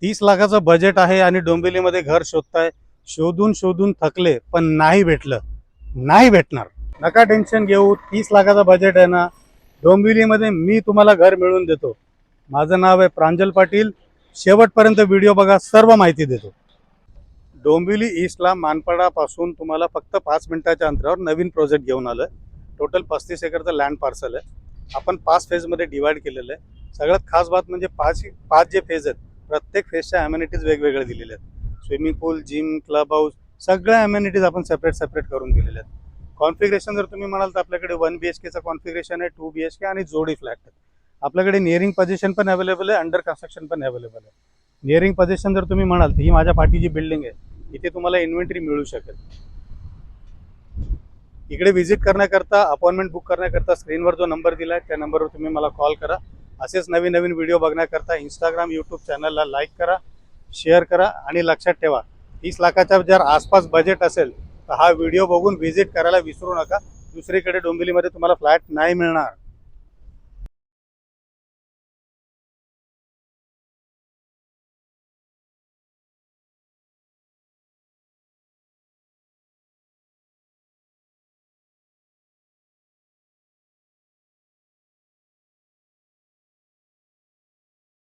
30 लाखाचं बजेट आहे आणि डोंबिवलीमध्ये घर शोधताय. शोधून शोधून थकले पण नाही भेटलं. नाही भेटणार. नका टेन्शन घेऊ. 30 लाखाचा बजेट आहे ना, डोंबिवलीमध्ये मी तुम्हाला घर मिळवून देतो. माझं नाव आहे प्रांजल पाटील. शेवटपर्यंत व्हिडिओ बघा, सर्व माहिती देतो. डोंबिवली ईस्टला मानपाडापासून तुम्हाला फक्त 5 मिनिटाच्या अंतरावर नवीन प्रोजेक्ट घेऊन आलं. टोटल 35 एकरचं लँड पार्सल आहे. आपण 5 फेजमध्ये डिवाइड केलेलं आहे. सगळ्यात खास बात म्हणजे पाच जे फेज आहेत, प्रत्येक फेजच्या ॲम्युनिटीज वेगवेगळ्या दिलेल्या आहेत. स्विमिंग पूल, जिम, क्लब हाऊस, सगळ्या ॲम्युनिटीज आपण सेपरेट करून दिलेल्या आहेत. कॉन्फिगरेशन जर तुम्ही म्हणाल तर आपल्याकडे 1 BHKचं कॉन्फिगरेशन आहे, 2 BHK आणि जोडी फ्लॅट आहे. आपल्याकडे निअरिंग पोझिशन पण अवेलेबल आहे, अंडर कन्स्ट्रक्शन पण अवेलेबल आहे. निअरिंग पोझिशन जर तुम्ही म्हणाल तर ही माझ्या पाठीची बिल्डिंग आहे. इथे तुम्हाला इन्व्हेंटरी मिळू शकेल. इकडे व्हिजिट करण्याकरता, अपॉइंटमेंट बुक करण्याकरता स्क्रीनवर जो नंबर दिला आहे त्या नंबरवर तुम्ही मला कॉल करा. असेच नवीन नवीन व्हिडिओ बघण्याकरता इंस्टाग्राम, यूट्यूब चॅनलला लाईक करा, शेअर करा आणि लक्षात ठेवा, 30 लाखाच्या जर आसपास बजेट असेल तर हा व्हिडिओ बघून व्हिजिट करायला विसरू नका. दुसरीकडे डोंबिवलीमध्ये तुम्हाला फ्लॅट नाही मिळणार.